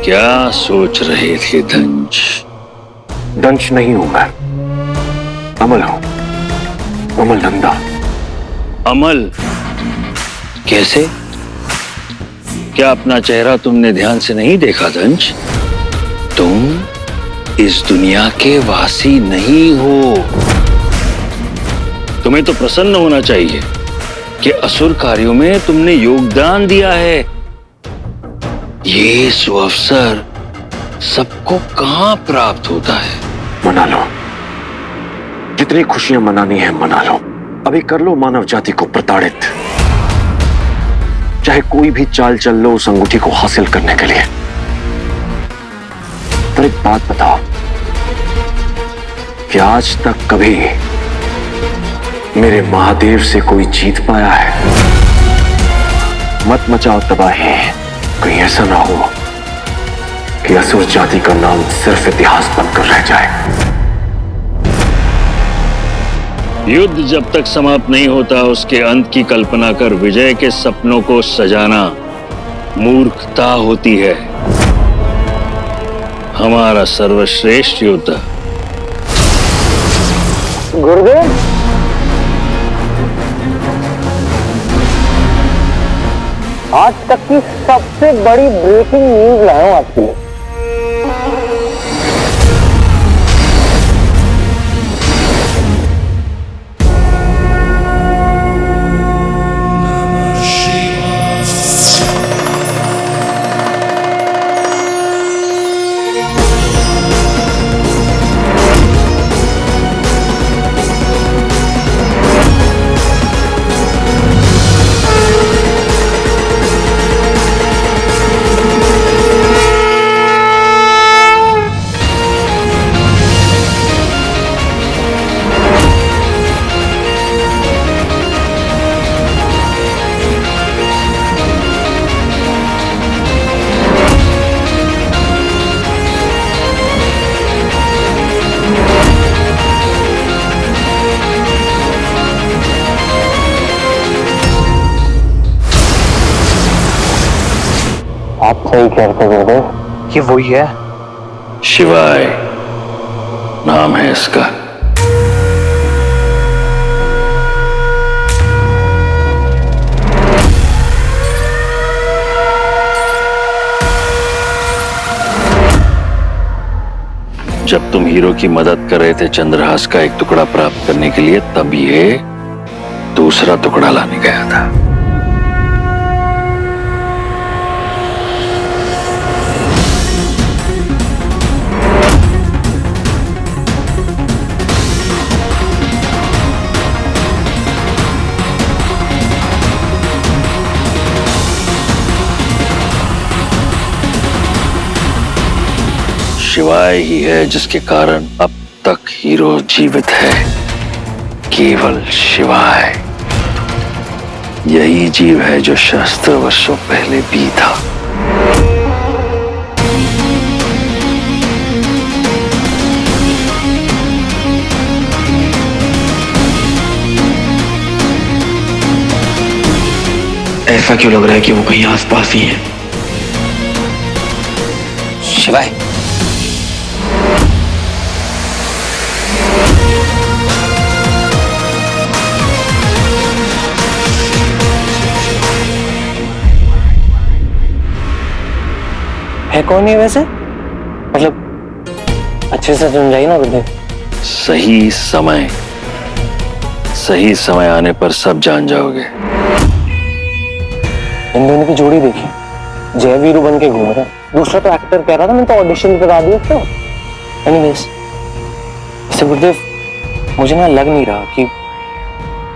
क्या सोच रहे थे दंश? दंश नहीं हूं मैं, अमल हूं, अमल नंदा। अमल? कैसे? क्या अपना चेहरा तुमने ध्यान से नहीं देखा दंश? तुम इस दुनिया के वासी नहीं हो। तुम्हें तो प्रसन्न होना चाहिए कि असुर कार्यों में तुमने योगदान दिया है। ये सुअवसर सबको कहां प्राप्त होता है? मना लो, जितनी खुशियां मनानी है मना लो। अभी कर लो मानव जाति को प्रताड़ित, चाहे कोई भी चाल चल लो उस अंगूठी को हासिल करने के लिए। पर एक बात बताओ कि आज तक कभी मेरे महादेव से कोई जीत पाया है? मत मचाओ तबाही, कहीं ऐसा ना हो कि असुर जाति का नाम सिर्फ इतिहास बनकर रह जाए। युद्ध जब तक समाप्त नहीं होता उसके अंत की कल्पना कर विजय के सपनों को सजाना मूर्खता होती है। हमारा सर्वश्रेष्ठ योद्धा गुरुदेव, आज तक की सबसे बड़ी ब्रेकिंग न्यूज लाया हूं आपके लिए। आप सही कह रहे थे गुरुदेव, ये वही है। शिवाय नाम है इसका। जब तुम हीरो की मदद कर रहे थे चंद्रहास का एक टुकड़ा प्राप्त करने के लिए, तब ये दूसरा टुकड़ा लाने गया था। शिवाय ही है जिसके कारण अब तक हीरो जीवित है। केवल शिवाय यही जीव है जो सहस्त्र वर्षों पहले भी था। ऐसा क्यों लग रहा है कि वो कहीं आसपास ही है? शिवाय, है कौन है वैसे? मतलब अच्छे से समझाइए ना गुरुदेव। सही समय आने पर सब जान जाओगे। इन दोनों की जोड़ी देखी, जय वीरू बन के घूम रहा है। दूसरा तो एक्टर कह रहा था मैं तो ऑडिशन करा दिया तो। एनीवेज, इससे गुरुदेव मुझे ना लग नहीं रहा कि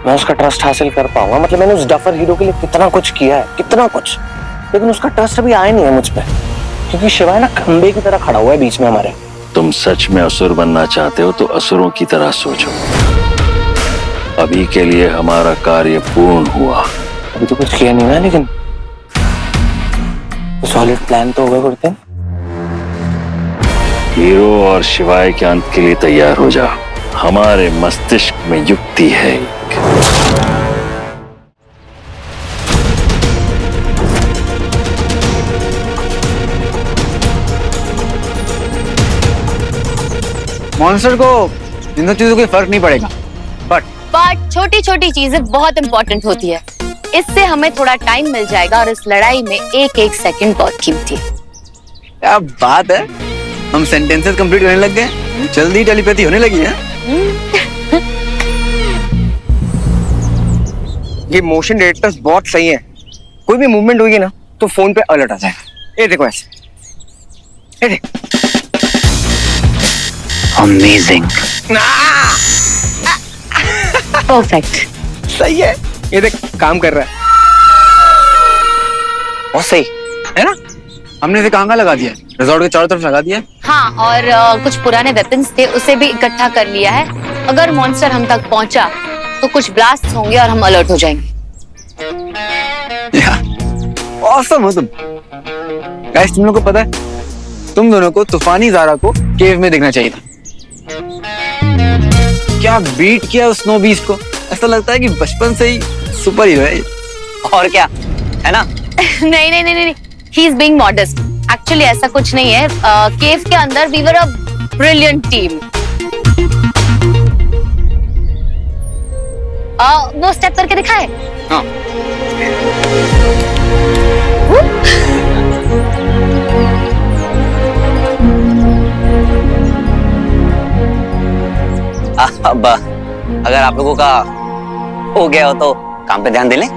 मैं उसका ट्रस्ट हासिल कर पाऊंगा। मतलब मैंने उस डफर हीरो के लिए कितना कुछ किया है, कितना कुछ, लेकिन उसका ट्रस्ट अभी आया नहीं है मुझ पर, क्योंकि शिवाय ना खंबे की तरह खड़ा हुआ है बीच में हमारे। तुम सच में असुर बनना चाहते हो तो असुरों की तरह सोचो। अभी के लिए हमारा कार्य पूर्ण हुआ। अभी तो कुछ किया नहीं ना, लेकिन सॉलिड प्लान तो होगा गुरुदेव। हीरो और शिवाय के अंत के लिए तैयार हो जाओ। हमारे मस्तिष्क में युक्ति है। मॉन्स्टर को इन सब चीजों कोई फर्क नहीं पड़ेगा, बट छोटी छोटी चीजें बहुत इंपॉर्टेंट होती है। इससे हमें थोड़ा टाइम मिल जाएगा और इस लड़ाई में एक एक सेकंड बहुत कीमती है। क्या बात है, हम सेंटेंसेस कंप्लीट करने लग गए, जल्दी टेलीपैथी होने लगी है। ये मोशन डिटेक्टर्स बहुत सही है, कोई भी मूवमेंट होगी ना तो फोन पे अलर्ट आ जाएगा। ये देखो ऐसे, ये देख। Amazing, perfect. सही है, ये देख काम कर रहा है, बहुत सही है ना। हमने इसे कहाँ लगा दिया? रिजॉर्ट के चारों तरफ लगा दिया। हाँ, और कुछ पुराने वेपन्स थे उसे भी इकट्ठा कर लिया है। अगर मॉन्स्टर हम तक पहुंचा तो कुछ ब्लास्ट होंगे और हम अलर्ट हो जाएंगे। ऑसम हो तुम गाइस। तुम लोग को पता है, तुम दोनों को तूफानी ज़ारा को केव में देखना चाहिए था। क्या बीट किया उस स्नो बीस्ट को, ऐसा लगता है कि बचपन से ही सुपर हीरो है। और क्या है ना। नहीं नहीं नहीं नहीं, he is being modest. Actually ऐसा कुछ नहीं है। केव के अंदर we were a brilliant team. वो स्टेप करके दिखाए। हाँ। अब अगर आप लोगों का हो गया हो तो काम पे ध्यान दे लें।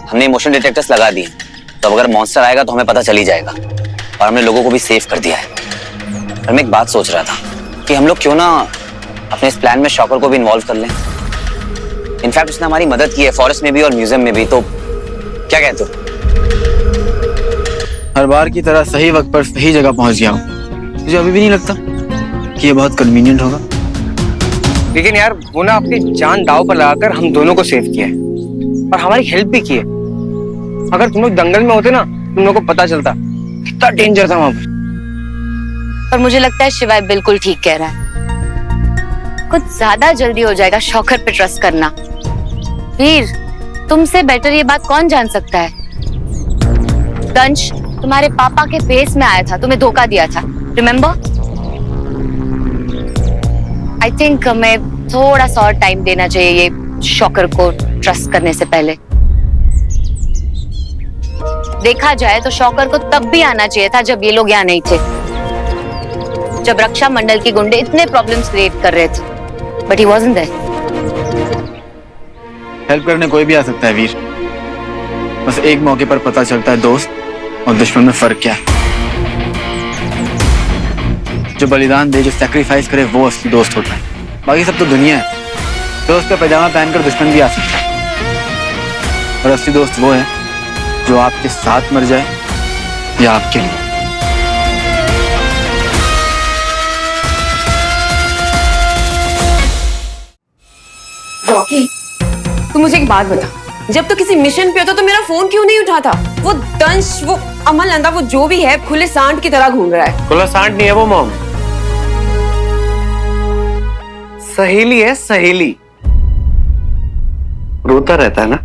हमने मोशन डिटेक्टर्स लगा दिए, तो अब अगर मॉन्स्टर आएगा तो हमें पता चल ही जाएगा। और हमने लोगों को भी सेव कर दिया है। और मैं एक बात सोच रहा था कि हम लोग क्यों ना अपने इस प्लान में शॉकर को भी इन्वॉल्व कर लें। इनफैक्ट उसने हमारी मदद की है फॉरेस्ट में भी और म्यूजियम में भी, तो क्या कहते हो? हर बार की तरह सही वक्त पर सही जगह पहुंच गया हूँ। मुझे अभी भी नहीं लगता कि ये बहुत कन्वीनियंट होगा। लेकिन यार वो ना अपनी जान दांव पर लगाकर हम दोनों को सेव किया है और हमारी हेल्प भी की है। अगर तुम लोग दंगल में होते ना, तुम लोगों को पता चलता कितना डेंजर था वहां पर। मुझे लगता है शिवाय बिल्कुल ठीक कह रहा है। कुछ ज्यादा जल्दी हो जाएगा शॉकर पे ट्रस्ट करना। वीर, तुमसे बेटर ये बात कौन जान सकता है? दंश तुम्हारे पापा के फेस में आया था, तुम्हें धोखा दिया था, रिमेम्बर? आई थिंक हमें थोड़ा सा और टाइम देना चाहिए ये शॉकर को ट्रस्ट करने से पहले। देखा जाए तो शॉकर को तब भी आना चाहिए था जब ये लोग यहाँ नहीं थे, जब रक्षा मंडल के गुंडे इतने प्रॉब्लम्स क्रिएट कर रहे थे, but he wasn't there. Help करने कोई भी आ सकता है वीर, बस एक मौके पर पता चलता है दोस्त और दुश्मन में फर्क क्या है। जो बलिदान दे, जो सैक्रिफाइस करे, वो असली दोस्त होता है। बाकी सब तो दुनिया है। दोस्त का पैजामा पहनकर दुश्मन भी आ सकता है, और असली दोस्त वो है जो आपके साथ मर जाए या आपके लिए। रॉकी, तू मुझे एक बात बता, जब तो किसी मिशन पे होता तो मेरा फोन क्यों नहीं उठाता? वो दंश, वो अमल नंदा, वो जो भी है, खुले सांड की तरह घूम रहा है। खुला सांड नहीं है वो मॉम, सहेली है सहेली। रोता रहता है ना।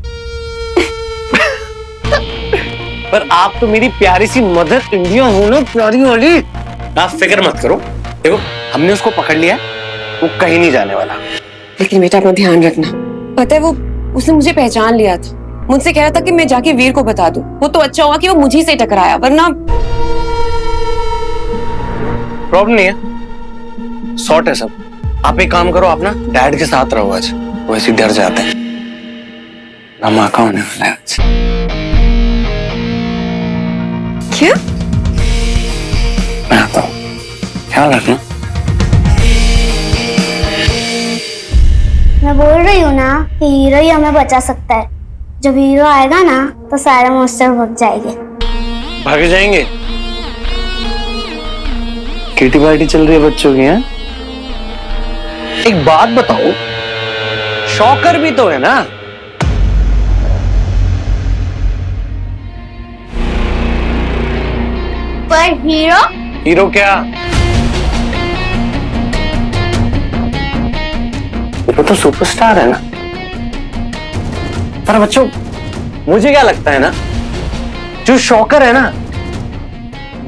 पर आप तो मेरी प्यारी सी मदर इंडिया हो ना, प्यारी वाली। आप फिक्र मत करो, देखो हमने उसको पकड़ लिया, वो कहीं नहीं जाने वाला। लेकिन बेटा अपना ध्यान रखना। पता है, वो उसने मुझे पहचान लिया था, मुझसे कह रहा था कि मैं जाके वीर को बता दूं। वो तो अच्छा हुआ कि वो मुझी से टकराया, वरना प्रॉब्लम नहीं है, सॉर्ट है सब। आप एक काम करो, आप ना डैड के साथ रहो आज, वो ऐसे डर जाते हैं। धमाका होने वाला है आज। क्या? मैं आता हूँ, ख्याल रखना। मैं बोल रही हूँ ना कि हीरो ही हमें बचा सकता है। जब हीरो आएगा ना तो सारे मॉन्स्टर भाग जाएंगे। भाग जाएंगे? किटी पार्टी चल रही है बच्चों की, हैं? एक बात बताओ, शॉकर भी तो है ना? पर हीरो? हीरो क्या? वो तो सुपरस्टार है ना। पर बच्चों, मुझे क्या लगता है ना, जो शॉकर है ना,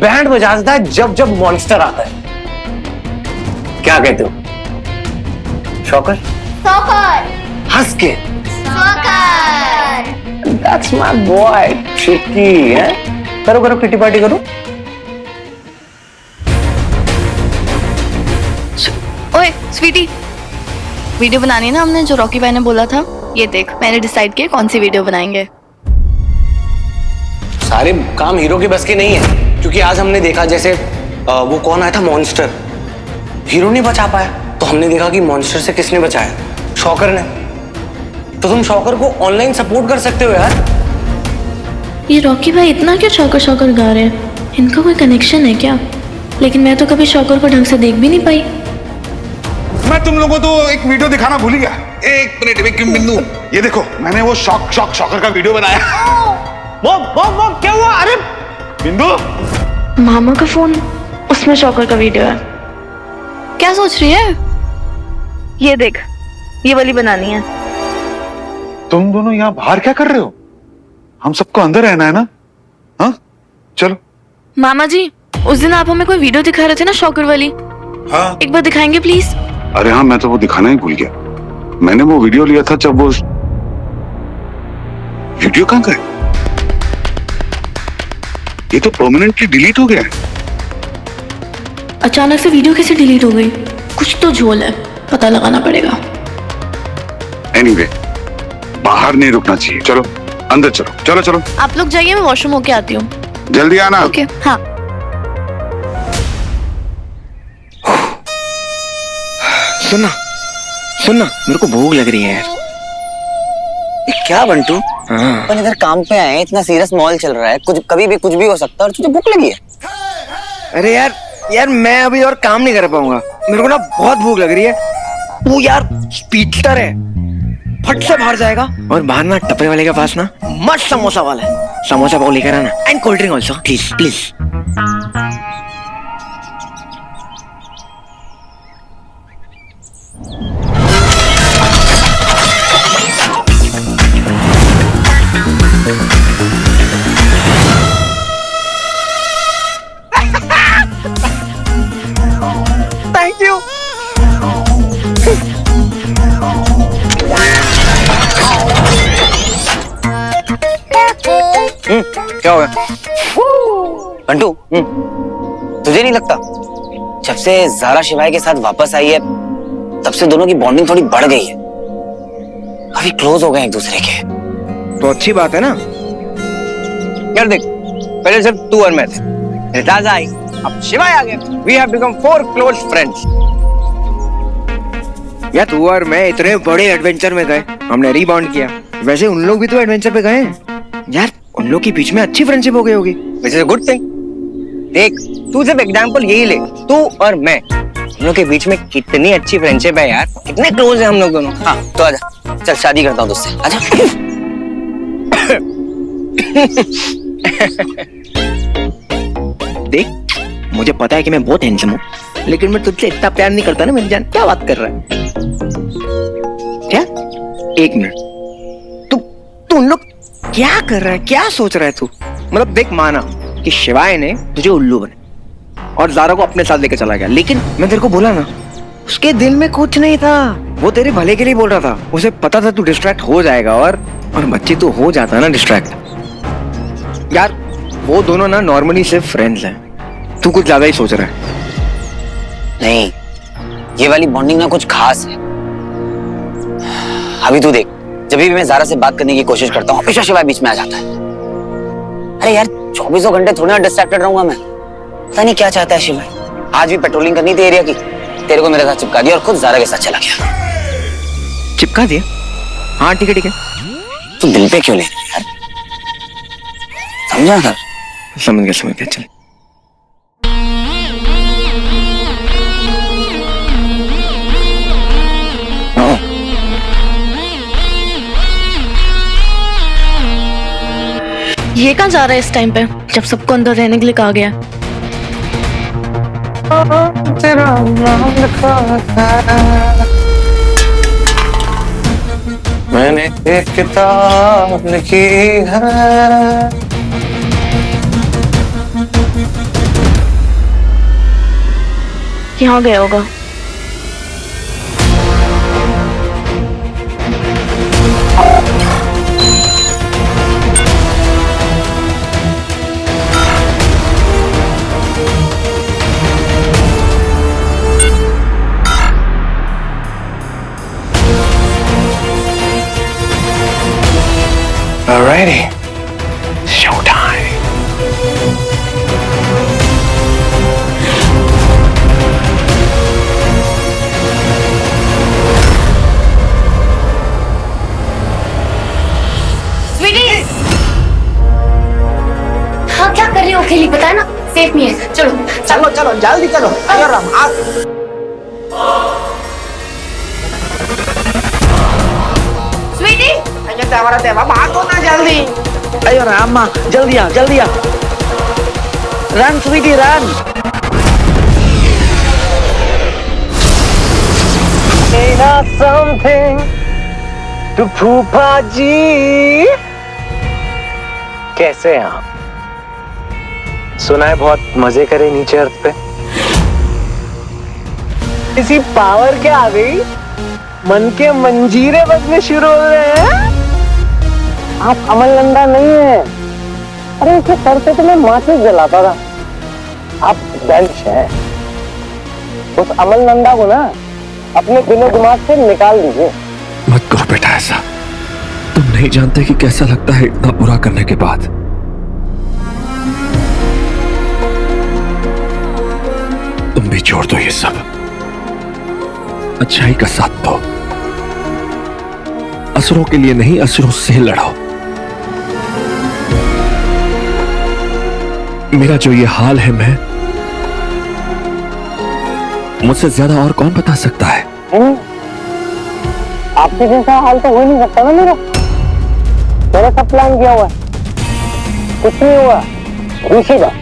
बैंड बजा देता है जब जब मॉन्स्टर आता है। क्या कहते हो शौकर? सॉकर हंस के। Soccer That's my boy, tricky है। करो करो किटी पार्टी करो। ओए स्वीटी, वीडियो बनानी है ना हमने, जो रॉकी भाई ने बोला था। ये देख, मैंने डिसाइड किया कौन सी वीडियो बनाएंगे। सारे काम हीरो के बस के नहीं है, क्योंकि आज हमने देखा जैसे वो कौन आया था मॉन्स्टर, हीरो नहीं बचा पाया, तो हमने देखा कि मॉन्स्टर से किसने बचाया? शॉकर ने। तो तुम शॉकर को ऑनलाइन सपोर्ट कर सकते हो यार। ये रॉकी भाई इतना क्यों शॉकर शॉकर गा रहे हैं? इनका कोई कनेक्शन है क्या? लेकिन मैं तो कभी शॉकर को ढंग से देख भी नहीं पाई। मैं तुम लोगों को एक वीडियो दिखाना भूल ही गया। एक मिनट में बिंदु, ये देखो मैंने वो शॉकर का वीडियो बनाया। वो क्या हुआ? अरे बिंदु, मामा का फोन, उसमें शॉकर का वीडियो है। क्या सोच रही है? ये देख, ये वाली बनानी है। तुम दोनों यहाँ बाहर क्या कर रहे हो? हम सबको अंदर रहना है ना? हाँ चलो। मामा जी, उस दिन आप हमें कोई वीडियो दिखा रहे थे ना शॉकर वाली। हाँ एक बार दिखाएंगे प्लीज? अरे हाँ, मैं तो वो दिखाना ही भूल गया। मैंने वो वीडियो लिया था जब वो वीडियो कहाँ गए? ये तो परमानेंटली डिलीट हो गया है। अचानक से वीडियो कैसे डिलीट हो गई? कुछ तो झोल है, पता लगाना पड़ेगा। एनीवे, बाहर नहीं रुकना चाहिए। चलो अंदर चलो, चलो चलो। आप लोग जाइए, मैं वॉशरूम होके आती हूँ। जल्दी आना। ओके हाँ। सुनना सुनना, मेरे को भूख लग रही है यार। ये क्या बंटू? हाँ। अपन इधर काम पे आए हैं, इतना सीरियस मॉल चल रहा है, कुछ कभी भी कुछ भी हो सकता है, और तुझे भूख लगी है? अरे यार मैं अभी और काम नहीं कर पाऊंगा, मेरे को ना बहुत भूख लग रही है। वो यार स्पीडस्टर है, फट से बाहर जाएगा, और बाहर ना टपरे वाले के पास ना मस्त समोसा वाला है, समोसा पाव लेकर आना, and cold drink also please please. Thank you. क्या हो गया बंटू? तुझे नहीं लगता जब से ज़ारा शिवाय के साथ वापस आई है, तब से दोनों की बॉन्डिंग थोड़ी बढ़ गई है, काफी क्लोज हो गए एक दूसरे के? तो अच्छी बात है ना यार। देख, पहले सिर्फ तू और मैं थे, रिताज आई, अब शिवाय आ गया, we have become 4 close friends. यार तू और मैं इतने बड़े एडवेंचर में गए, हमने रीबाउंड किया, वैसे उन लोग भी तो एडवेंचर पे गए हैं यार, उन लोग के बीच में अच्छी फ्रेंडशिप हो गई होगी, which is a good thing. देख, तू सिर्फ एग्जांपल यही ले, तू और मैं, हम लोग के बीच में कितनी अच्छी फ्रेंडशिप है यार, कितने क्लोज हैं हम लोग दोनों। हाँ तो आजा, चल शादी करता हूँ तुझसे, आजा। देख, मुझे पता है कि मैं बहुत हैंडसम हूँ, लेकिन मैं तुझसे इतना प्यार नहीं करता ना मेरी जान। क्या बात कर रहा है? क्या? एक मिनट, तू उन लोग क्या कर रहा है, क्या सोच रहा है तू? मतलब देख, माना कि शिवाय ने तुझे उल्लू बना और ज़ारा को अपने साथ लेकर चला गया, लेकिन मैं तेरे को बोला ना, उसके दिल में कुछ नहीं था, वो तेरे भले के लिए बोल रहा था, उसे पता था तू डिस्ट्रैक्ट हो जाएगा, और बच्चे तो हो जाता है ना डिस्ट्रैक्ट। यार वो दोनों ना नॉर्मली सिर्फ फ्रेंड्स हैं, तू कुछ ज्यादा ही सोच रहा है। नहीं, ये वाली बॉन्डिंग ना कुछ खास है। अभी तू देख, जब भी मैं ज़ारा से बात करने की कोशिश करता हूँ, हमेशा शिवाय बीच में आ जाता है। अरे यार, 24 घंटे थोड़ी ना डिस्ट्रैक्टेड रहूंगा मैं, पता नहीं क्या चाहता है शिवाय। आज भी पेट्रोलिंग करनी थी एरिया की, तेरे को मेरे साथ चिपका दिया और खुद ज़ारा के साथ चला गया। चिपका दिया? हाँ ठीक है ठीक है। तू दिल पे क्यों ले रहा है यार? समझा कर। समझ गया चल। ये कहाँ जा रहा है इस टाइम पे, जब सबको अंदर रहने के लिए कहा गया? तेरा नाम लिखा है, मैंने एक किताब लिखी है। यहाँ गया होगा। Alrighty, showtime. स्वीटी, हाँ क्या कर रही हो अकेली, पता है ना सेफ नहीं है। चलो चलो चलो जल्दी चलो। अयो राम आप स्वीटी, हमारा देवा भागो ना जल्दी। अयो राम माँ जल्दी आ जल्दी आ। Run sweetie run. Something to फूफा जी। कैसे हैं आप? सुना है बहुत मजे करे नीचे अर्थ पे। इसी पावर क्या आ गई, मन के मंजीरे बजने शुरू हो रहे हैं। आप अमल नंदा नहीं है। अरे इसके सर पे तो मैं माचिस जलाता था। आप बेंच हैं। उस अमल नंदा को ना अपने दिलो दिमाग से निकाल दीजिए। मत करो बेटा ऐसा, तुम नहीं जानते कि कैसा लगता है इतना बुरा करने के बाद। तुम भी छोड़ दो ये सब, अच्छाई का साथ दो। असुरों के लिए नहीं, असुरों से लड़ो। मेरा जो ये हाल है, मैं मुझसे ज्यादा और कौन बता सकता है? आपके जैसा हाल तो हो नहीं सकता ना मेरा। मैंने सब प्लान किया हुआ है, कुछ नहीं हुआ। दूसरी बात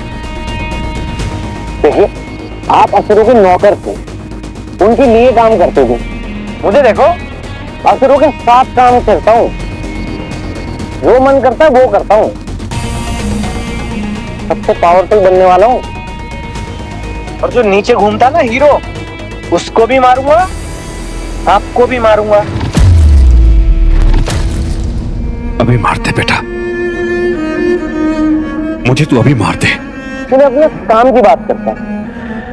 देखिए, आप असुरों के नौकर थे, उनके लिए काम करते थे। मुझे देखो, असुरों के साथ काम करता हूँ, जो मन करता है वो करता हूँ। सबसे पावरफुल बनने वाला हूँ। और जो नीचे घूमता ना हीरो, उसको भी मारूंगा, आपको भी मारूंगा। अभी मारते बेटा, मुझे तू अभी मार दे। चलिए अपने काम की बात करते हैं।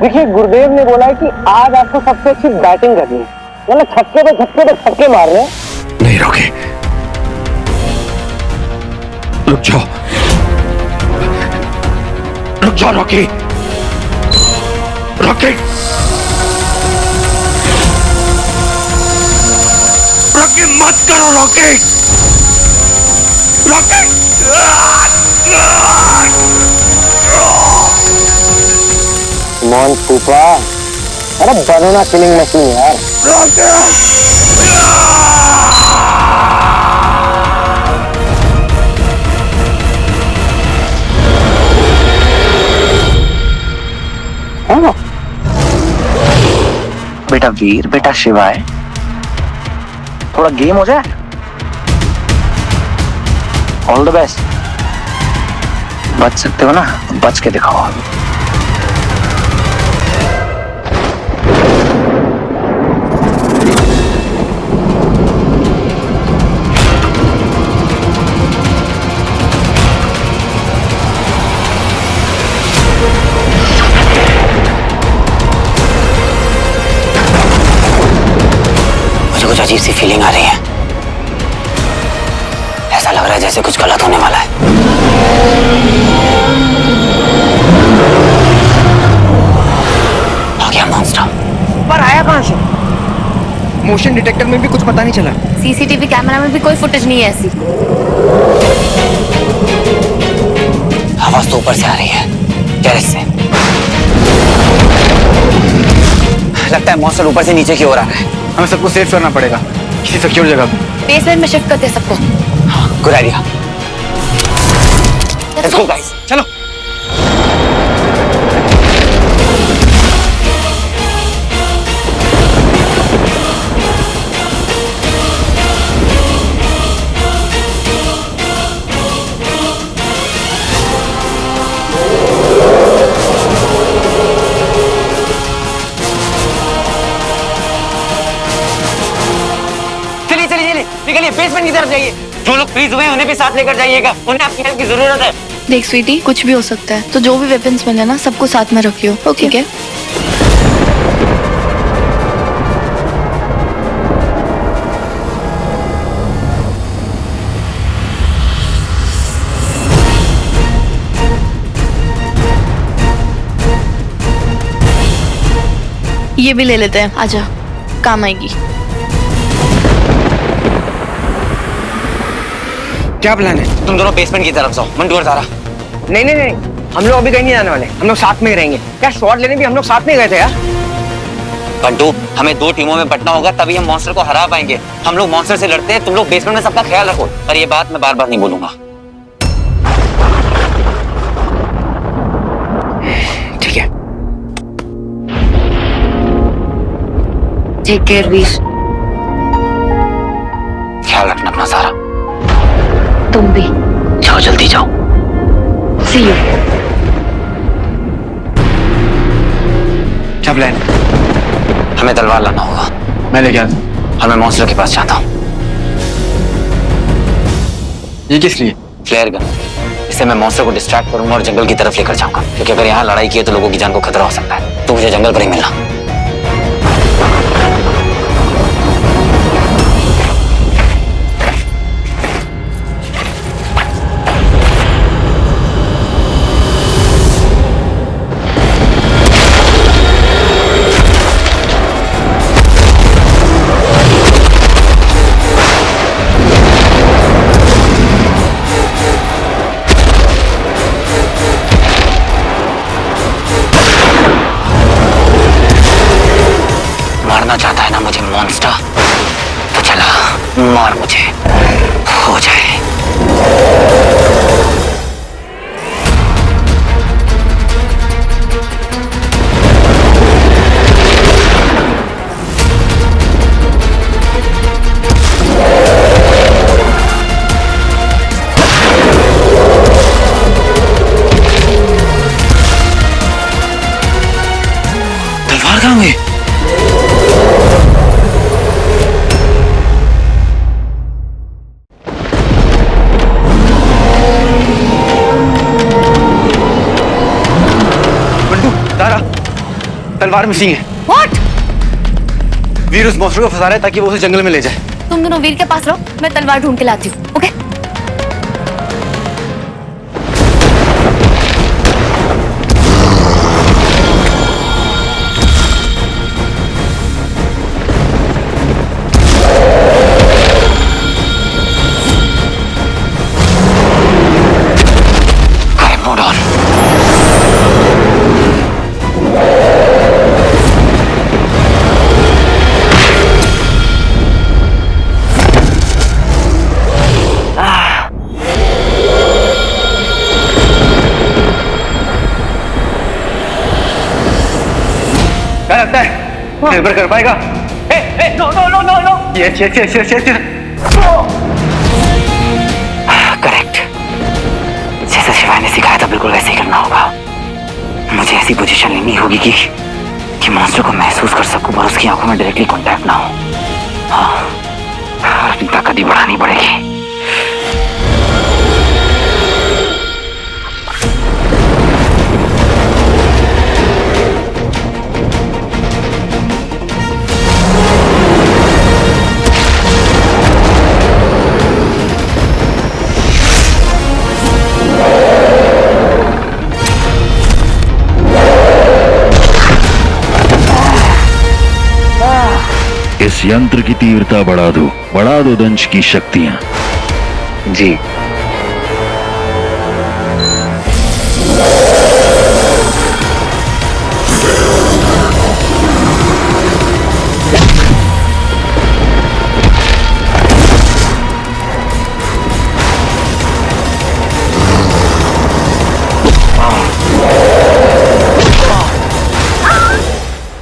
देखिए गुरुदेव ने बोला है कि आज आपको सबसे अच्छी बैटिंग करनी है, मतलब छक्के पे छक्के मार रहे हैं। नहीं रोके, रुक जाओ, रुक जाओ रॉकी, रॉकी, रॉकी मत करो रॉकी, रॉकी। मौन फूफा, अरे बनो ना किलिंग मशीन यार। बेटा वीर, बेटा शिवाय, थोड़ा गेम हो जाए। All the best. बच सकते हो ना, बच के दिखाओ। कुछ अजीब सी फीलिंग आ रही है। ऐसा लग रहा है जैसे कुछ गलत होने वाला है। आ गया मॉन्स्टर। पर आया कहां से? मोशन डिटेक्टर में भी कुछ पता नहीं चला। सीसीटीवी कैमरा में भी कोई फुटेज नहीं है ऐसी। आवाज तो ऊपर से आ रही है, टेरेस से। लगता है मॉन्स्टर ऊपर से नीचे की ओर आ रहा है। हमें सबको सेफ करना पड़ेगा, किसी सिक्योर जगह पे। बेसमेंट में शिफ्ट करते हैं सबको। Good idea. Let's go guys, चलो। कर जाइए। जो लोग फ्रीज हुए हैं उन्हें भी साथ लेकर जाइएगा, उन्हें आपकी हेल्प की जरूरत है। देख स्वीटी, कुछ भी हो सकता है, तो जो भी वेपन्स मिले ना सबको साथ में रखियो, ओके? ठीक है। ये भी ले लेते हैं, आजा, काम आएगी। क्या प्लान है? तुम दोनों बेसमेंट की तरफ जाओ, मंटू और तारा। नहीं नहीं नहीं, हम लोग अभी कहीं नहीं जाने वाले, हम लोग साथ में ही रहेंगे। क्या शॉट लेने भी हम लोग साथ में गए थे यार। बंटू, हमें 2 टीमों में बंटना होगा, तभी हम मॉन्स्टर को हरा पाएंगे। हम लोग मॉन्स्टर से लड़ते हैं, तुम लोग बेसमेंट में सबका ख्याल रखो। पर ये बात मैं बार बार नहीं बोलूंगा। ठीक है। टेक केयर वीर। ख्याल रखना अपना सारा। तुम भी जाओ, जल्दी जाओ। सी यू। क्या प्लान है? हमें तलवार लाना होगा। मैं लेके आता हूँ। और मैं मॉन्स्टर के पास जाता हूँ। ये किस लिए? Flare gun. इससे मैं मॉन्स्टर को डिस्ट्रैक्ट करूंगा और जंगल की तरफ लेकर जाऊंगा, क्योंकि अगर यहाँ लड़ाई की है तो लोगों की जान को खतरा हो सकता है। तो मुझे जंगल पर ही मिलना। मारना चाहता है ना मुझे मॉन्स्टर, तो चला मार मुझे, हो जाए। तलवार कहाँ गई? तलवार मिसिंग है। What? वीर उस मॉन्स्टर को फंसा रहा है ताकि वो उसे जंगल में ले जाए। तुम दोनों वीर के पास रहो, मैं तलवार ढूंढ के लाती हूँ, ओके? क्या लगता है डिलीवर कर पाएगा? No no no no no, yes yes yes yes yes. Correct, जैसा शिवाय ने सिखाया था बिल्कुल वैसे ही करना होगा। मुझे ऐसी पोजीशन लेनी होगी कि मॉन्स्टर को महसूस कर सकूं और उसकी आंखों में डायरेक्टली कांटेक्ट ना हो। हाँ, अपनी ताकत ही बढ़ानी पड़ेगी। इस यंत्र की तीव्रता बढ़ा दो दंश की शक्तियां। जी।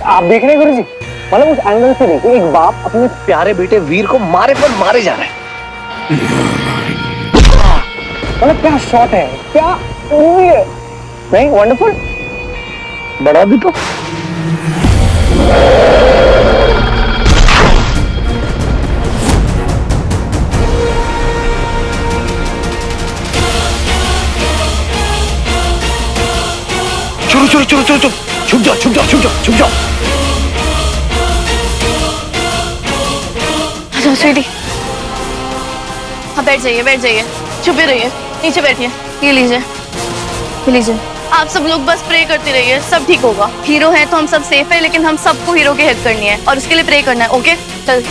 आप देख रहे हैं गुरुजी, मतलब उस एंगल से देखिए, एक बाप अपने प्यारे बेटे वीर को मारे पर मारे जा रहा है। मतलब क्या शॉट है, क्या मूवी है, नहीं वंडरफुल, बड़ा भी तो। चलो चलो चलो चलो चलो, छुप जाओ छुप जाओ छुप जाओ छुप जाओ। अच्छा स्वीटी, हाँ बैठ जाइए, छुपे रहिए, नीचे बैठिए। ये लीजिए, ये लीजिए। आप सब लोग बस प्रे करते रहिए, सब ठीक होगा। हीरो है तो हम सब सेफ है, लेकिन हम सबको हीरो की हेल्प करनी है और उसके लिए प्रे करना है। ओके चल।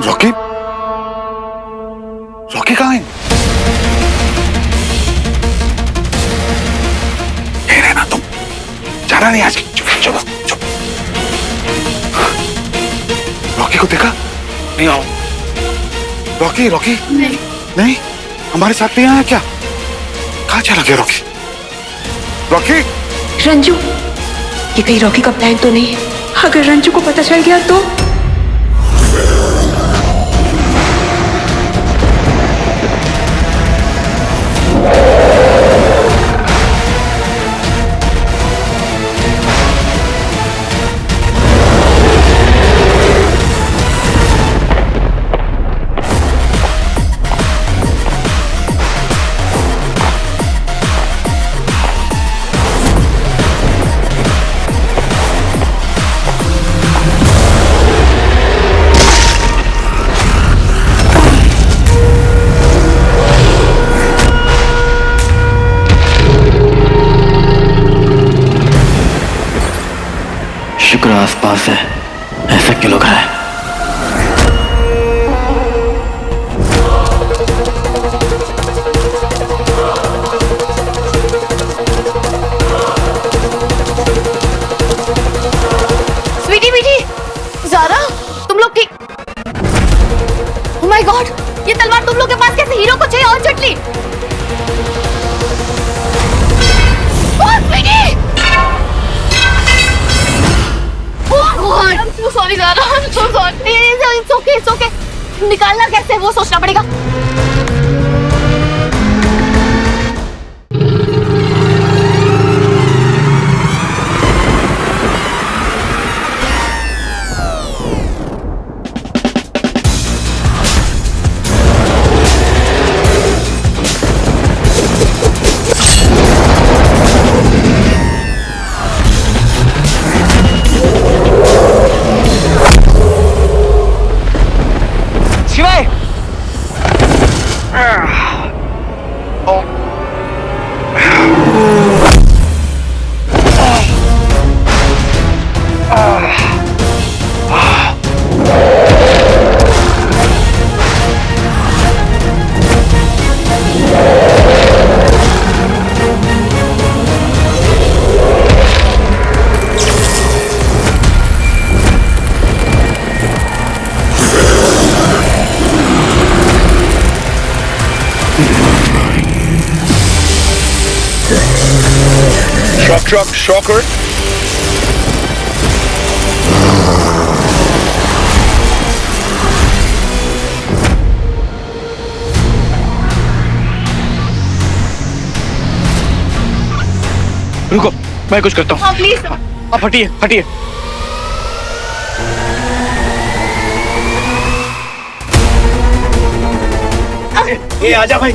रॉकी, रॉकी कहाँ है? ये रहना तुम, जाना नहीं आज। चुप चलो चुप। रॉकी को देखा? नहीं आओ। रॉकी रॉकी नहीं, नहीं, हमारे साथ नहीं आया क्या? कहाँ चला गया रॉकी? रॉकी रंजू, ये कहीं रॉकी का प्लान तो नहीं है? अगर रंजू को पता चल गया तो? शुक्र आसपास है, ऐसा क्यों लग रहा है? स्वीटी मीठी, ज़ारा, तुम लोग ठीक? ओह माय गॉड, ये तलवार तुम लोग के पास कैसे? हीरो को चाहिए और चटली। ओह Sweety! I'm so sorry Zaara, I'm so sorry. It's okay. निकालना कैसे वो सोचना पड़ेगा। शिवाय! Shocker. रुको, मैं कुछ करता हूँ। हाँ प्लीज। आप हटिए हटिए। ये आजा भाई।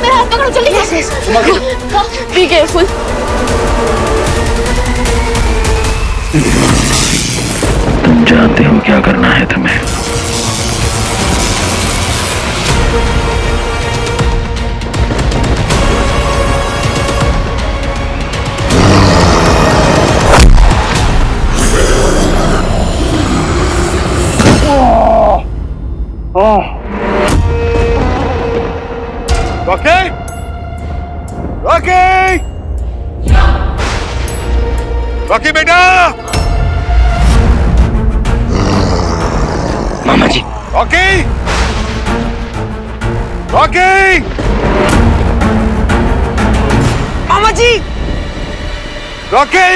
मेरा हाथ पकड़ो जल्दी से। Be careful. तुम जानते हो क्या करना है तुम्हें। रॉकी! रॉकी! रॉकी बेटा! मामा जी, रॉकी! रॉकी! मामा जी! रॉकी!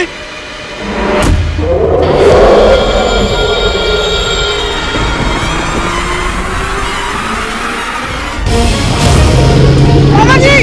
मामा जी!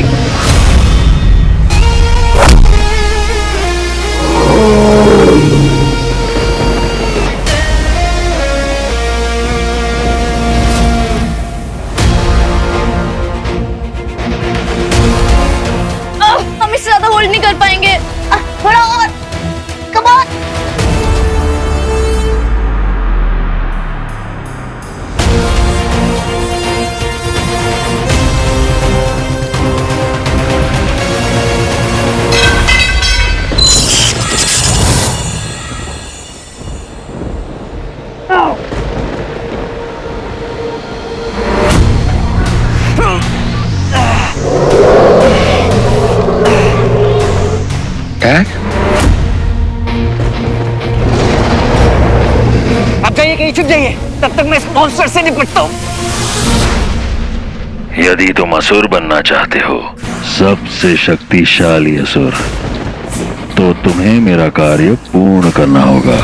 अटैक? अब जाइए, कहीं छुप जाइए, तब तक मैं इस मॉन्स्टर से निपटता हूँ। यदि तुम असुर बनना चाहते हो, सबसे शक्तिशाली असुर, तो तुम्हें मेरा कार्य पूर्ण करना होगा।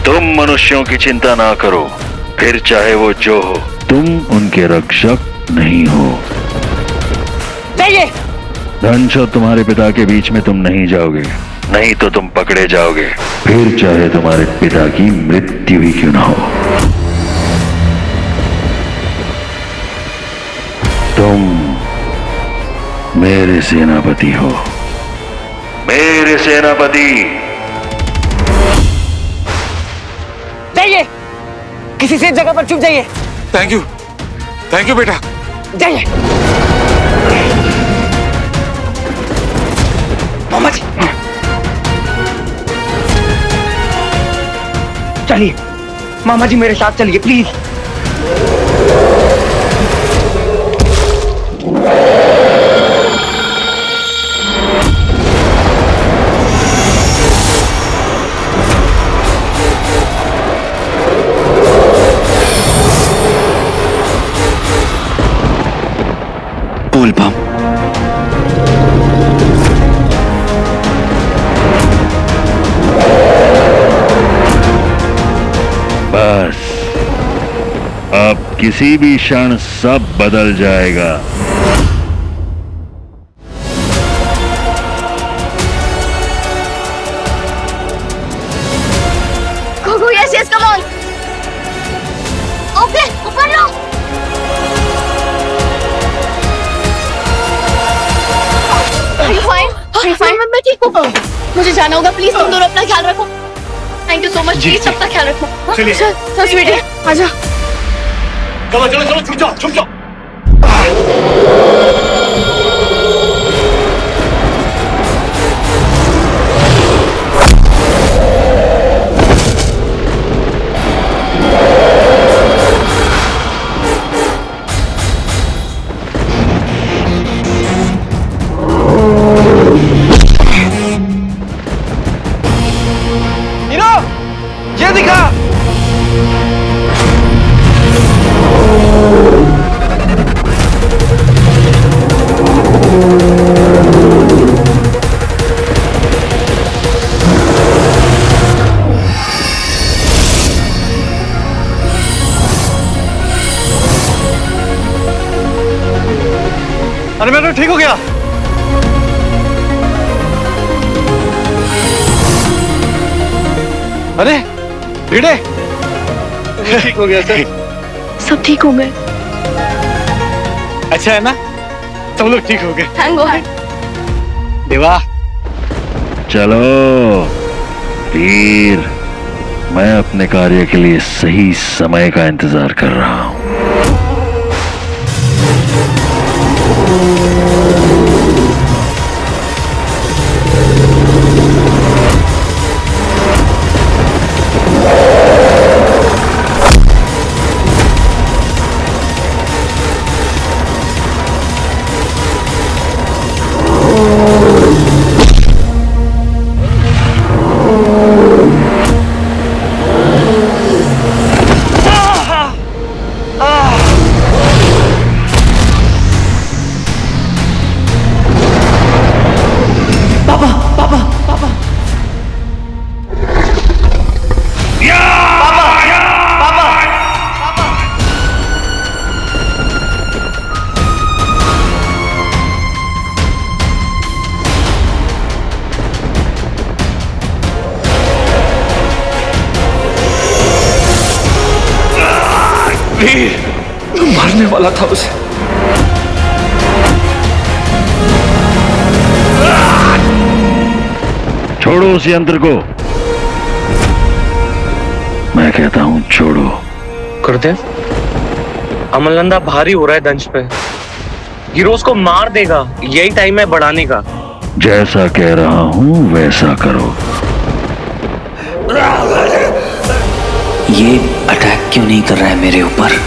तुम मनुष्यों की चिंता ना करो, फिर चाहे वो जो हो, तुम उनके रक्षक नहीं हो। जाइए। धनुष और तुम्हारे पिता के बीच में तुम नहीं जाओगे, नहीं तो तुम पकड़े जाओगे, फिर चाहे तुम्हारे पिता की मृत्यु ही क्यों ना हो। तुम मेरे सेनापति हो, मेरे सेनापति। जाइए, किसी से जगह पर छुप जाइए। थैंक यू बेटा। जाइए। मामा जी, चलिए मामा जी, मेरे साथ चलिए प्लीज। बोल पाऊं। बस अब किसी भी क्षण सब बदल जाएगा। Gogo, yes, come on. Okay, ऊपर लो। Are you fine? Are you fine? मैं ठीक हूँ। मुझे जाना होगा, प्लीज तुम दोनों अपना ख्याल रखो। Thank you so much, please सबका ख्याल रखो। चलिए। चल स्वीटी, आजा। चलो छुप जाओ। हीरो, ये दिखा। अरे मैं तो ठीक हो गया। अरे भिड़े, ठीक हो गया सर। सब ठीक हो गए। अच्छा है ना, सब लोग ठीक हो गए। Thank God. देवा, चलो वीर, मैं अपने कार्य के लिए सही समय का इंतजार कर रहा हूं। मारने वाला था उसे। छोड़ो उस यंत्र को, मैं कहता हूं छोड़ो। गुरुदेव, अमलनंदा भारी हो रहा है दंश पे। हीरोज को मार देगा, यही टाइम है बढ़ाने का। जैसा कह रहा हूं वैसा करो। ये अटैक क्यों नहीं कर रहा है मेरे ऊपर?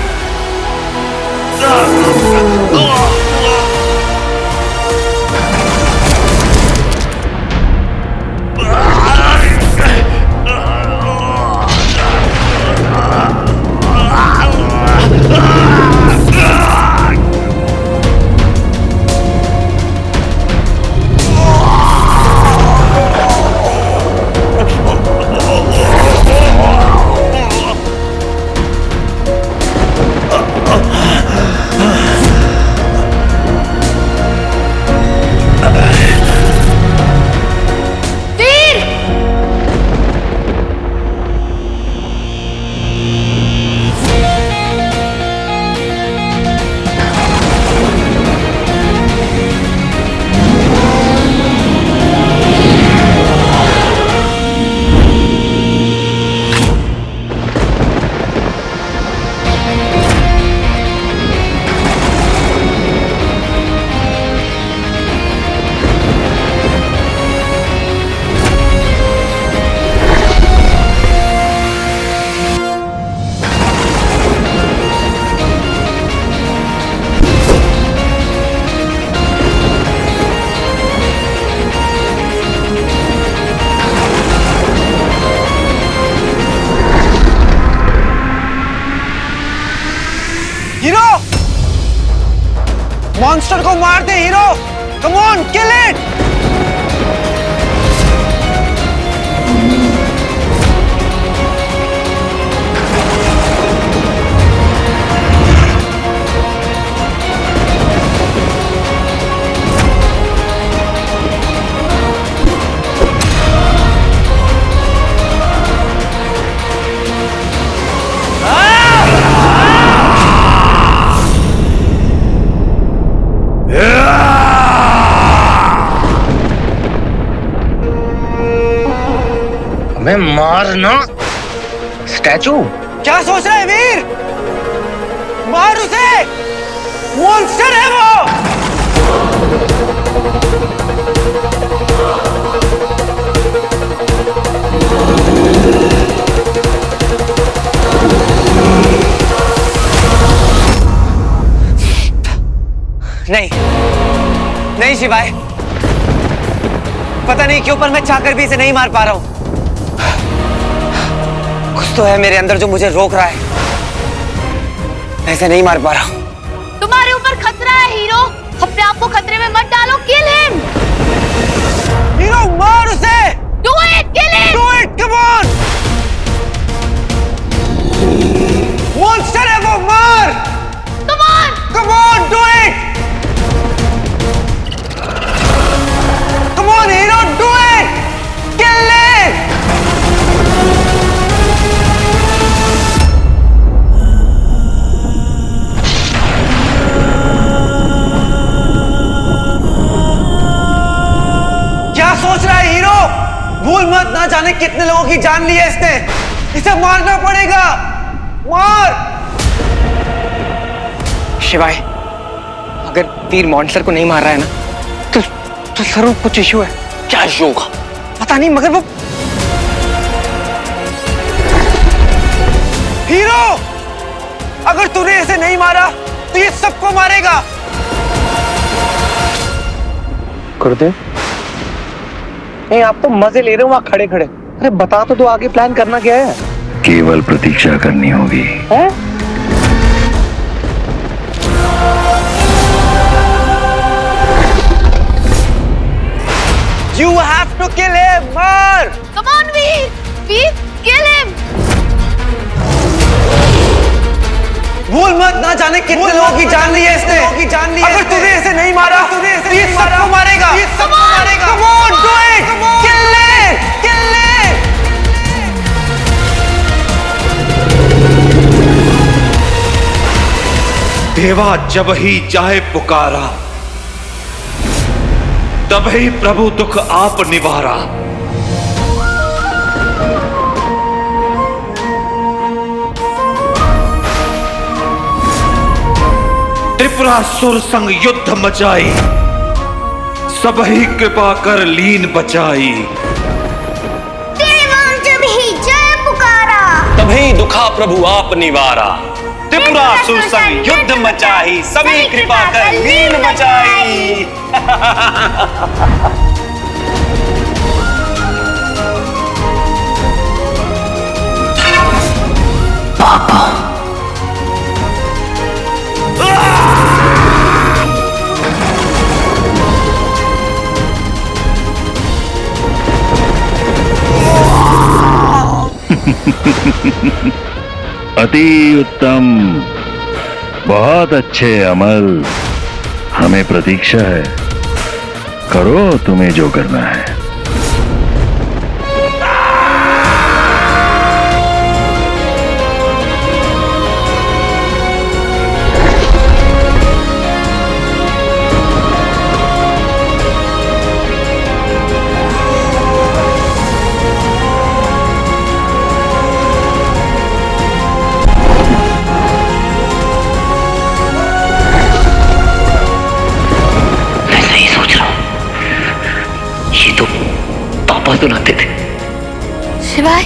मॉन्स्टर को मार दे hero. Come on, kill it. हमें मारना। स्टैचू क्या सोच रहे हैं वीर? मार उसे, मॉन्स्टर है वो। नहीं नहीं शिवाय, पता नहीं क्यों पर मैं चाहकर भी इसे नहीं मार पा रहा हूं। कुछ तो है मेरे अंदर जो मुझे रोक रहा है, मैं इसे नहीं मार पा रहा हूं। तुम्हारे ऊपर खतरा है हीरो, अपने आप को खतरे में मत डालो। Kill him. हीरो मार उसे। Do it, kill him. Do it, come on. Monster है वो, मार। Come on, come on, do it. Come on hero, do it, kill it. क्या सोच रहा है हीरो? भूल मत, ना जाने कितने लोगों की जान ली है इसने। इसे मारना पड़ेगा, मार। शिवाय, अगर वीर मॉन्स्टर को नहीं मार रहा है ना, तो जरूर कुछ इशू है। क्या इशू होगा? पता नहीं, मगर वो हीरो, अगर तूने इसे नहीं मारा तो ये सबको मारेगा। गुरुदेव, नहीं आप तो मजे ले रहे हो वहां खड़े खड़े। अरे बता तो दो, आगे प्लान करना क्या है? केवल प्रतीक्षा करनी होगी। है? You have to kill him, मार। Come on Veer, Veer kill him. भूल मत, ना जाने कितने लोगों की जान ली है इसने। अगर तूने इसे नहीं मारा तो ये सबको मारेगा। Come on, do it, kill it, kill it। देवा जब ही चाहे पुकारा, तब ही प्रभु दुख आप निवारा। त्रिपुरासुर संग युद्ध मचाई, सब ही कृपा कर लीन बचाई। देवा जब ही जय पुकारा, तभी दुखा प्रभु आप निवारा। त्रिपुरासुर संग युद्ध मचाई, सभी कृपा कर लीन बचाई। अति उत्तम, बहुत अच्छे अमल। हमें प्रतीक्षा है, करो तुम्हें जो करना है। सुनाते थे। शिवाय,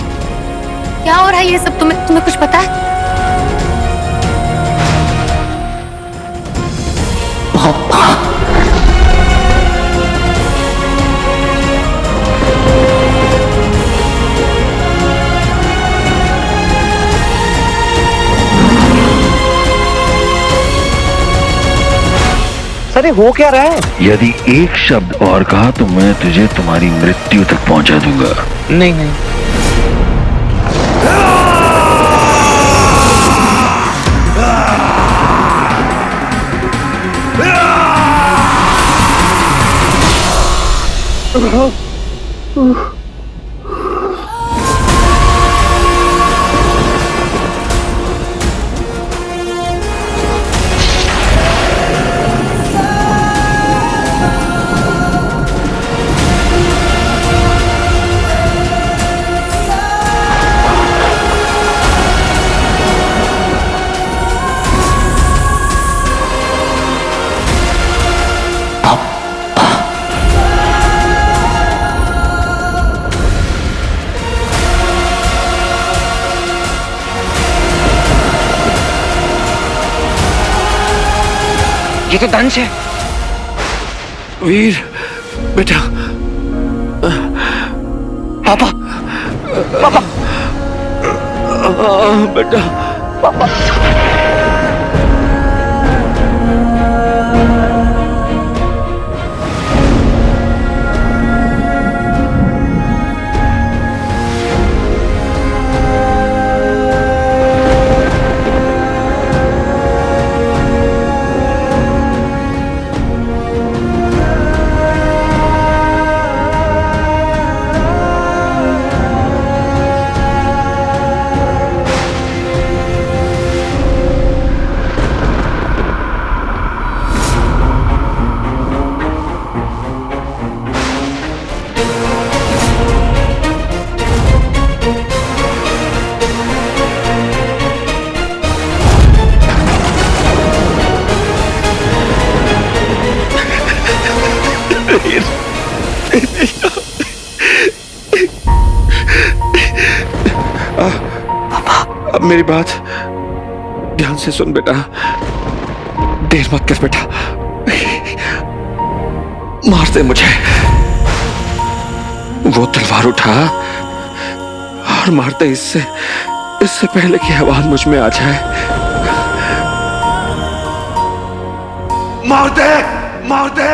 क्या हो रहा है ये सब? तुम्हें कुछ पता है? अरे हो क्या रहा है? यदि एक शब्द और कहा तो मैं तुझे तुम्हारी मृत्यु तक पहुंचा दूंगा। नहीं नहीं, ये तो दंश है। वीर बेटा, पापा पापा बेटा पापा। अब मेरी बात ध्यान से सुन बेटा, देर मत कर बेटा, मार दे मुझे। वो तलवार उठा और मार दे इससे पहले कि आवाज मुझ में आ जाए। मार दे, मार दे।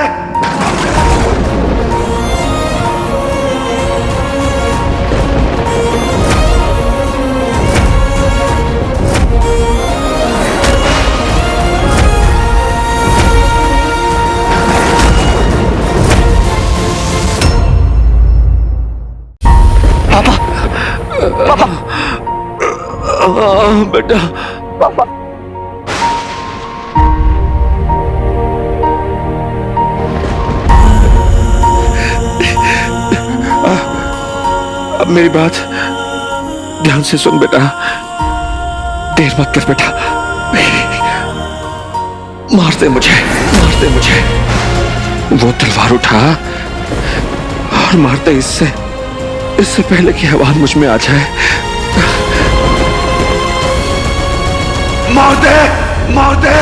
बेटा पापा अब मेरी बात ध्यान से सुन बेटा, देर मत कर बेटा, मार दे मुझे। वो तलवार उठा और मार दे इससे पहले कि आवाज मुझ में आ जाए। मार दे, मार दे।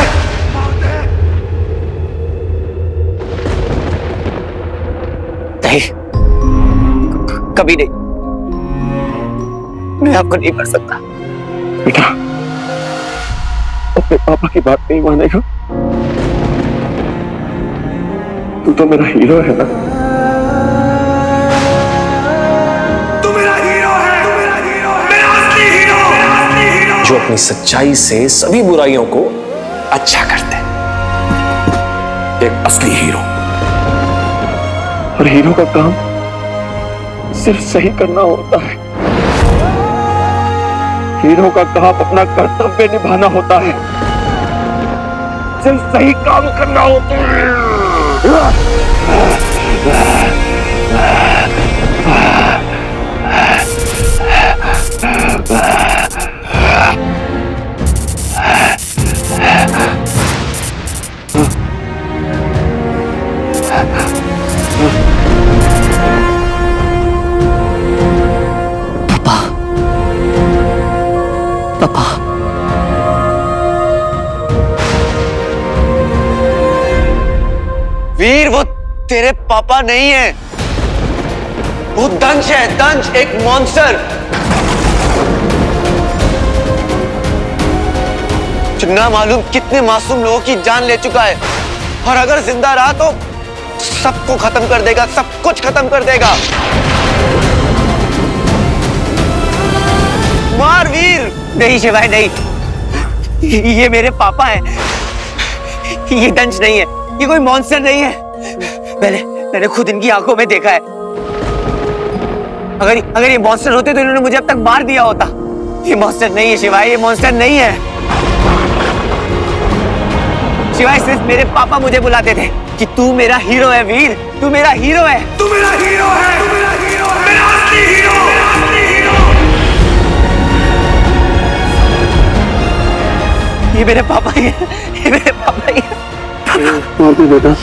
नहीं, कभी नहीं, मैं आपको नहीं मार सकता। बेटा, अपने पापा की बात नहीं मानेगा? तू तो मेरा हीरो है ना? तू मेरा हीरो है, तू मेरा हीरो है, मेरा असली हीरो। जो अपनी सच्चाई से सभी बुराइयों को अच्छा करते हैं, एक असली हीरो। और हीरो का काम सिर्फ सही करना होता है। हीरो का काम अपना कर्तव्य निभाना होता है, सिर्फ सही काम करना होता है। पापा, वीर वो तेरे पापा नहीं है, वो दंश है, दंश, एक मॉन्स्टर जो ना मालूम कितने मासूम लोगों की जान ले चुका है। और अगर जिंदा रहा तो सबको खत्म कर देगा, सब कुछ खत्म कर देगा। मार वीर। नहीं शिवाय नहीं, ये मेरे पापा हैं, ये दंश नहीं है, ये कोई मॉन्स्टर नहीं है। मैंने खुद इनकी आंखों में देखा है। अगर ये मॉन्स्टर होते तो इन्होंने मुझे अब तक मार दिया होता। ये मॉन्स्टर नहीं है शिवाय, ये मॉन्स्टर नहीं है। शिवाय सिर्फ मेरे पापा मुझे बुलाते थे कि तू मेरा हीरो है वीर, तू मेरा हीरो है, तू मेरा हीरो है, तू मेरा हीरो है, मेरा असली हीरो, मेरा असली हीरो। ये मेरे पापा ही है, ये मेरे पापा ही है। बेटा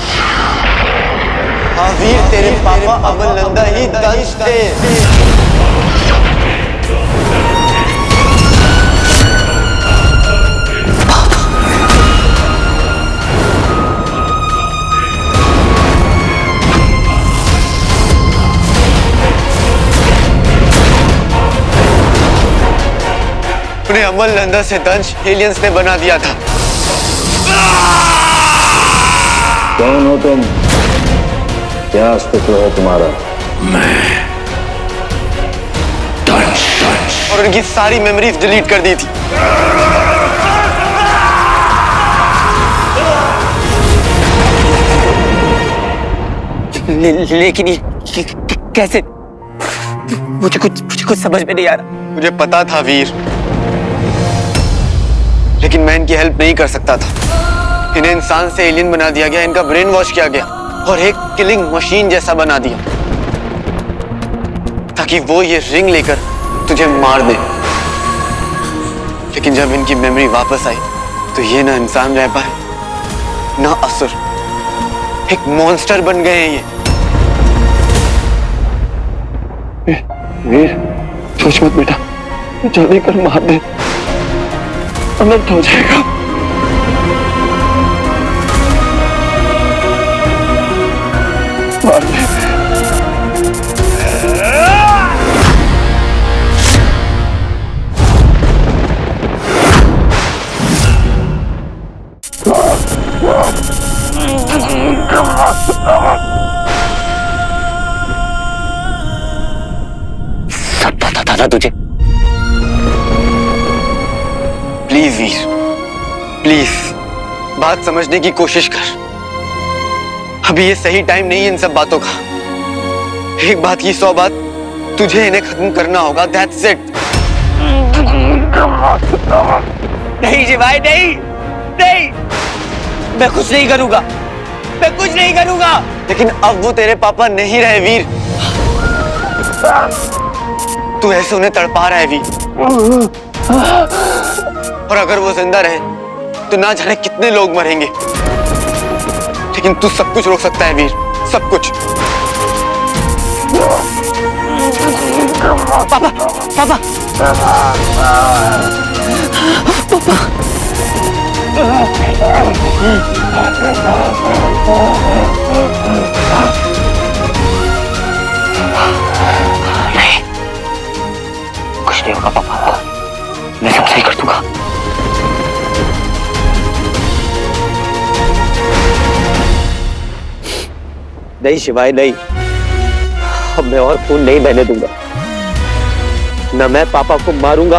हाँ वीर, तेरे पापा अमल नंदा ही दंश थे। उन्हें अमल नंदा से दंश एलियंस ने बना दिया था। कौन हो तुम? क्या अस्तित्व है तुम्हारा? और उनकी सारी मेमोरीज डिलीट कर दी थी। लेकिन ये कैसे? मुझे कुछ समझ में नहीं आ रहा। मुझे पता था वीर, लेकिन मैं इनकी हेल्प नहीं कर सकता था। इन्हें इंसान से एलियन बना दिया गया, इनका ब्रेन वॉश किया गया और एक किलिंग मशीन जैसा बना दिया ताकि वो ये रिंग लेकर तुझे मार दे। लेकिन जब इनकी मेमोरी वापस आई तो ये ना इंसान रह पाए ना असुर, एक मॉन्स्टर बन गए हैं ये। वीर सोच मत बेटा, जल्दी कर मार दे, अनंत हो जाएगा। मार दे। सब पता था ना तुझे? प्लीज वीर, प्लीज बात समझने की कोशिश कर। अभी ये सही टाइम नहीं है इन सब बातों का। एक बात की 100 बात, तुझे इन्हें खत्म करना होगा। That's it। नहीं शिवाय, नहीं नहीं, मैं कुछ नहीं करूंगा, मैं कुछ नहीं करूंगा। लेकिन अब वो तेरे पापा नहीं रहे वीर, तू ऐसे उन्हें तड़पा रहा है वीर। और अगर वो जिंदा रहे तो ना जाने कितने लोग मरेंगे, लेकिन तू सब कुछ रोक सकता है वीर, सब कुछ। पापा पापा पापा नहीं, कुछ नहीं होगा पापा को, मैं सब सही कर दूंगा। नहीं शिवाय नहीं, अब मैं और खून नहीं बहने दूंगा। न मैं पापा को मारूंगा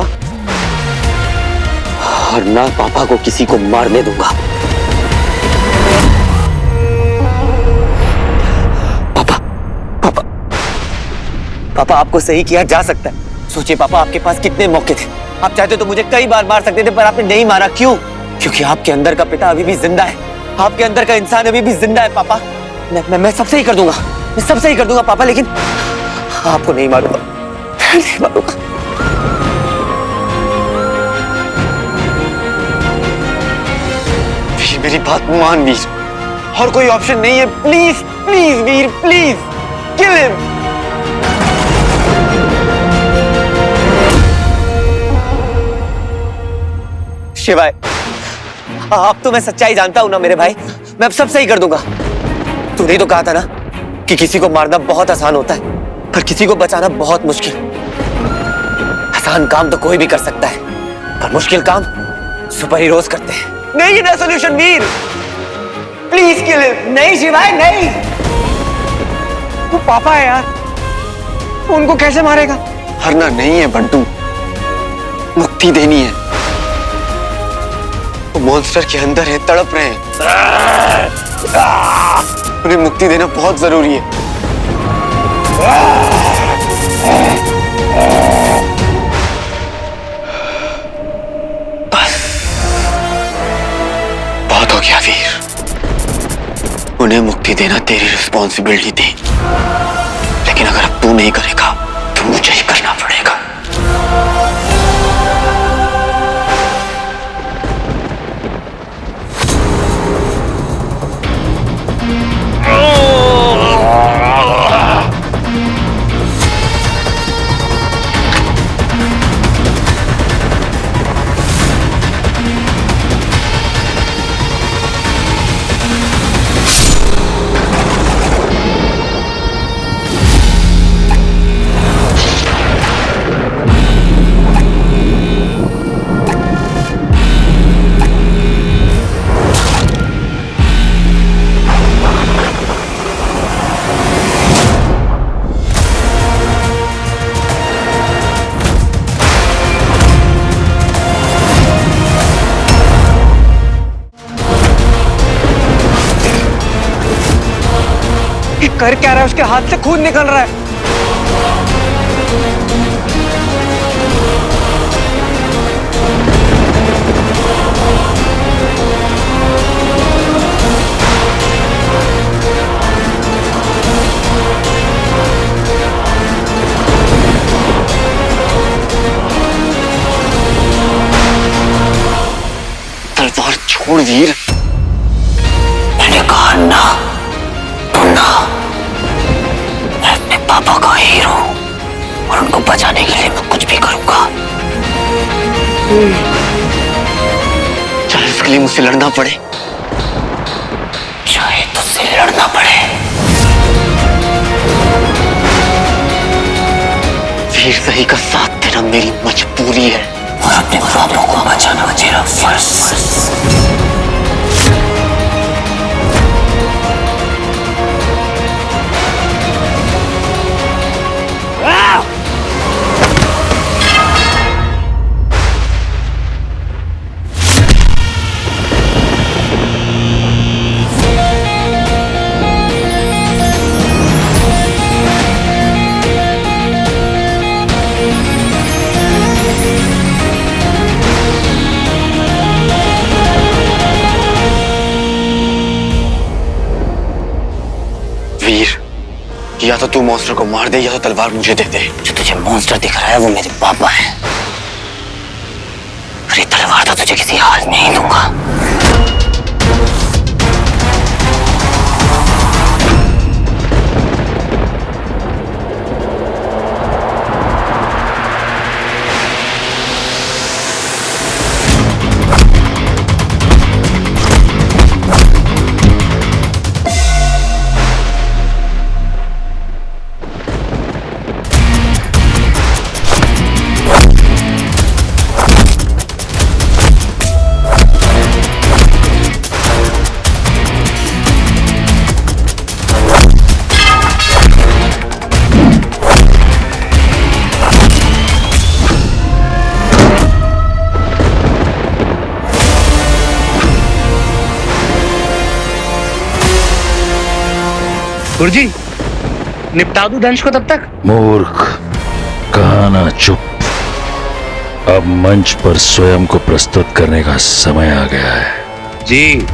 और ना पापा को किसी को मारने दूंगा। पापा पापा पापा, आपको सही किया जा सकता है। सोचिए पापा, आपके पास कितने मौके थे। आप चाहते तो मुझे कई बार मार सकते थे, पर आपने नहीं मारा। क्यों? क्योंकि आपके अंदर का पिता अभी भी जिंदा है, आपके अंदर का इंसान अभी भी जिंदा है। पापा मैं सब सही कर दूंगा, मैं सब सही कर दूंगा पापा, लेकिन आपको नहीं मारूंगा, नहीं मारूंगा। मेरी बात मान वीर, और कोई ऑप्शन नहीं है। Please please Veer, please kill him. शिवाय, अब तो मैं सच्चाई जानता हूं ना मेरे भाई, मैं अब सब सही कर दूंगा। तूने तो कहा था ना कि किसी को मारना बहुत आसान होता है, पर किसी को बचाना बहुत मुश्किल। आसान काम तो कोई भी कर सकता है, पर मुश्किल काम सुपर हीरोज करते हैं। नहीं है ना solution Veer, please kill him. नहीं शिवाय नहीं, वो पापा है यार, उनको कैसे मारेगा? मरना नहीं है बंटू, मुक्ति देनी है। वो मॉन्स्टर के अंदर है, तड़प रहे हैं, उन्हें मुक्ति देना बहुत जरूरी है। बस बहुत हो गया वीर, उन्हें मुक्ति देना तेरी रिस्पॉन्सिबिलिटी थी, लेकिन अगर अब तू नहीं करेगा तो मुझे ही करना पड़ेगा। कर क्या रहा है? उसके हाथ से खून निकल रहा है। तलवार छोड़ वीर, मैंने कहा ना तो ना। मैं अपने पापा का हीरो और उनको बचाने के लिए मैं कुछ भी करूंगा। चाहे उसके लिए मुझसे लड़ना पड़े, चाहे तुझसे लड़ना पड़े। वीर सही का साथ देना मेरी मजबूरी है और अपने पापों को बचाना मेरा फर्ज। या तो तू मॉन्स्टर को मार दे या तो तलवार मुझे दे दे। जो तुझे मॉन्स्टर दिख रहा है वो मेरे पापा है, अरे तलवार तो तुझे किसी हाल में ही दूंगा। गुरुजी, निपटा दूं दंश को तब तक? मूर्ख, कहना चुप। अब मंच पर स्वयं को प्रस्तुत करने का समय आ गया है। जी।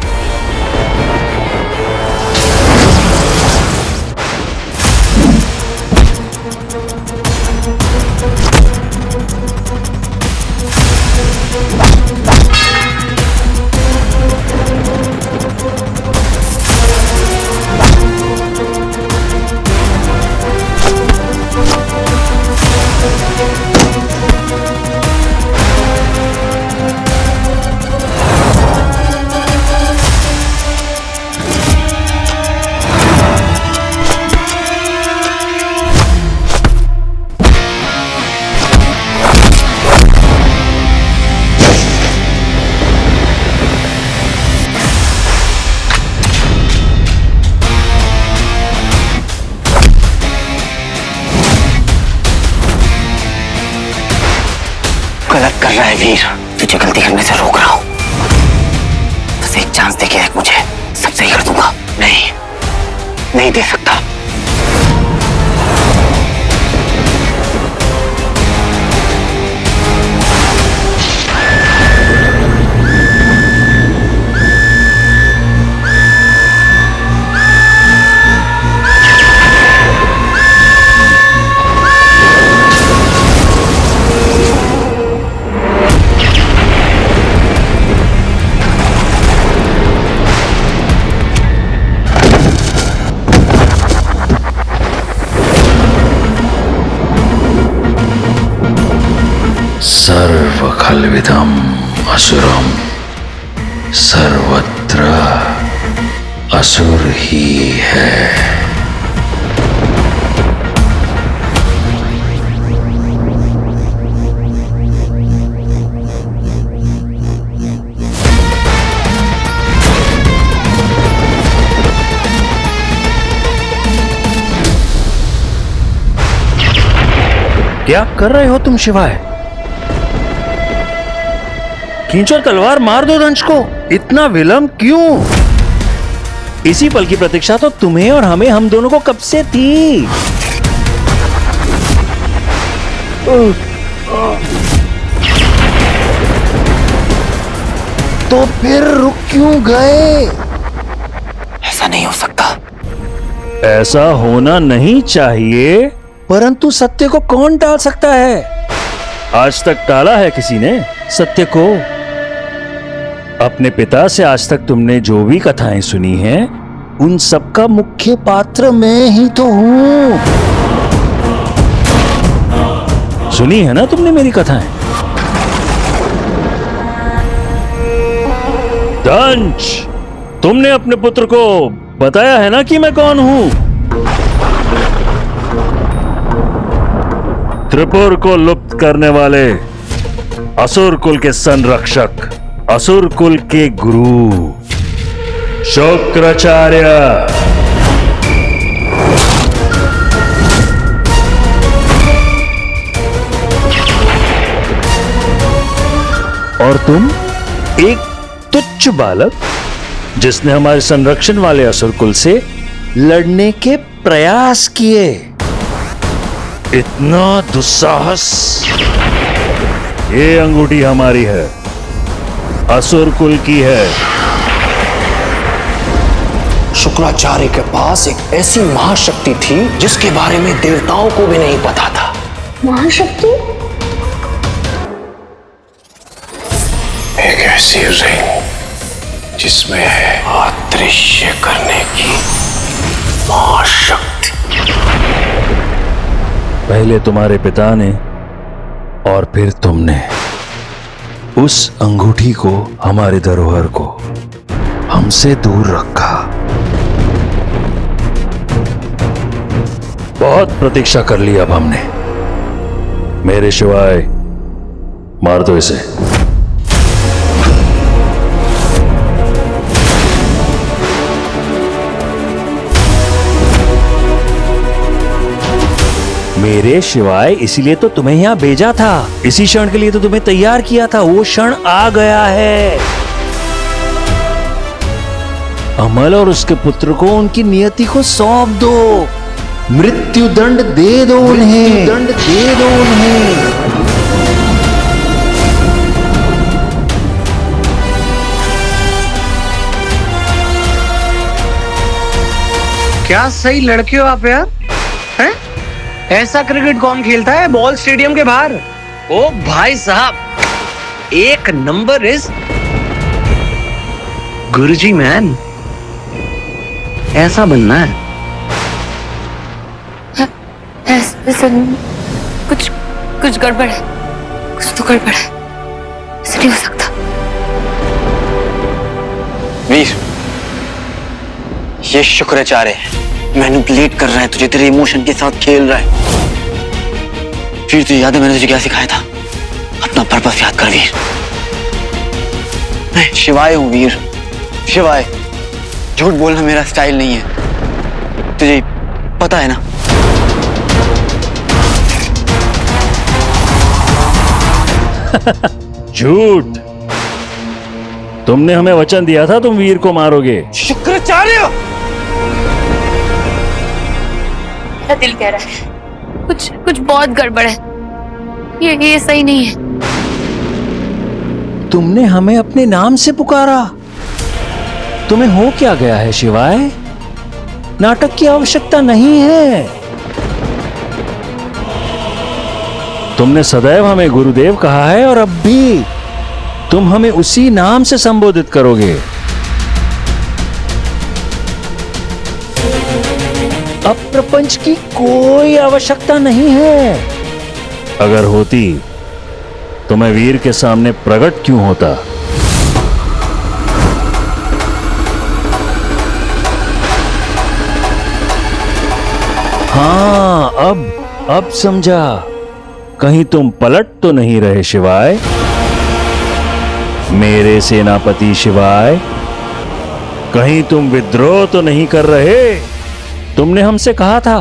रहा है वीर, तुझे गलती करने से रोक रहा हूं। बस एक चांस दे के देख मुझे, सब सही कर दूंगा। नहीं दे सकता। सर्व खल्विदम असुरम, सर्वत्र असुर ही है। क्या कर रहे हो तुम शिवाय? खींचो तलवार, मार दो दंश को। इतना विलंब क्यों? इसी पल की प्रतीक्षा तो तुम्हें और हमें, हम दोनों को कब से थी। तो फिर रुक क्यों गए? ऐसा नहीं हो सकता। ऐसा होना नहीं चाहिए, परंतु सत्य को कौन टाल सकता है? आज तक टाला है किसी ने सत्य को? अपने पिता से आज तक तुमने जो भी कथाएं सुनी हैं, उन सबका मुख्य पात्र मैं ही तो हूं। सुनी है ना तुमने मेरी कथाएं? दंश, तुमने अपने पुत्र को बताया है ना कि मैं कौन हूं? त्रिपुर को लुप्त करने वाले असुर कुल के संरक्षक, असुर कुल के गुरु शुक्राचार्य। और तुम एक तुच्छ बालक जिसने हमारे संरक्षण वाले असुर कुल से लड़ने के प्रयास किए। इतना दुस्साहस! ये अंगूठी हमारी है, असुर कुल की है। शुक्राचार्य के पास एक ऐसी महाशक्ति थी जिसके बारे में देवताओं को भी नहीं पता था। महाशक्ति? एक ऐसी रिंग जिसमें है अदृश्य करने की महाशक्ति। पहले तुम्हारे पिता ने और फिर तुमने उस अंगूठी को, हमारे धरोहर को हमसे दूर रखा। बहुत प्रतीक्षा कर ली अब हमने। मेरे शिवाय मार दो इसे। मेरे शिवाय इसीलिए तो तुम्हें यहां भेजा था, इसी क्षण के लिए तो तुम्हें तैयार किया था। वो क्षण आ गया है। अमल और उसके पुत्र को उनकी नियति को सौंप दो। मृत्यु दंड दे दो उन्हें, दंड दे दो उन्हें। क्या सही लड़के हो आप यार, हैं? ऐसा क्रिकेट कौन खेलता है बॉल स्टेडियम के बाहर? ओ भाई साहब, एक नंबर इज गुरुजी मैन। ऐसा बनना है। कुछ गड़बड़ है, कुछ तो गड़बड़ है। ऐसा नहीं हो सकता। वीर, ये शुक्राचार्य है, मैनिपुलेट कर रहा है तुझे, तेरे इमोशन के साथ खेल रहा है। फिर तुझे याद है मैंने तुझे क्या सिखाया था? अपना पर्पस याद कर वीर। मैं शिवाय हूं वीर, शिवाय। झूठ बोलना मेरा स्टाइल नहीं है, तुझे पता है ना? झूठ। तुमने हमें वचन दिया था तुम वीर को मारोगे। शुक्राचार्य! मेरा दिल कह रहा है कुछ बहुत गड़बड़ है। ये सही नहीं है। तुमने हमें अपने नाम से पुकारा। तुम्हें हो क्या गया है शिवाय? नाटक की आवश्यकता नहीं है। तुमने सदैव हमें गुरुदेव कहा है और अब भी तुम हमें उसी नाम से संबोधित करोगे। अब प्रपंच की कोई आवश्यकता नहीं है। अगर होती तो मैं वीर के सामने प्रकट क्यों होता? हाँ, अब समझा। कहीं तुम पलट तो नहीं रहे शिवाय? मेरे सेनापति शिवाय, कहीं तुम विद्रोह तो नहीं कर रहे? तुमने हमसे कहा था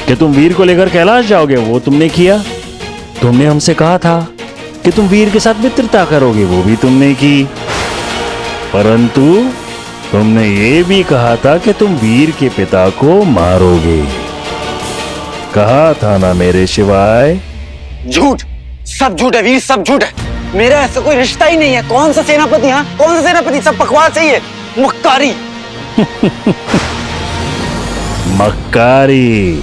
कि तुम वीर को लेकर कैलाश जाओगे, वो तुमने किया। तुमने हमसे कहा था कि तुम वीर के साथ मित्रता करोगे, वो भी तुमने की। परंतु तुमने ये भी कहा था कि तुम वीर के पिता को मारोगे। कहा था ना मेरे शिवाय? झूठ, सब झूठ है वीर, सब झूठ है। मेरा ऐसा कोई रिश्ता ही नहीं है। कौन सा सेनापति? हाँ, कौन सा सेनापति? सब बकवास ही है, मक्कारी। मक्कारी।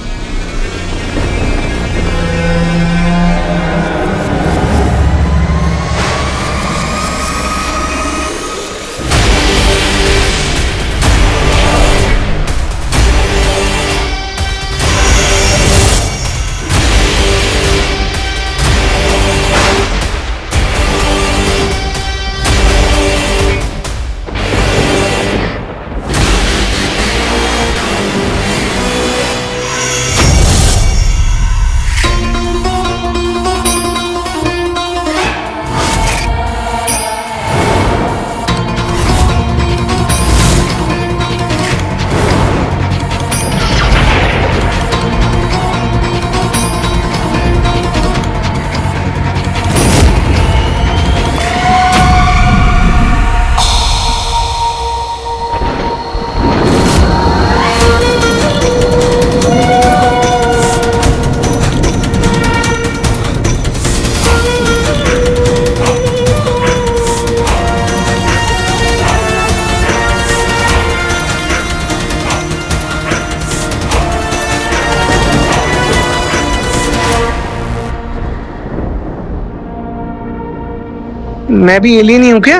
मैं भी एलियन ही हूं क्या?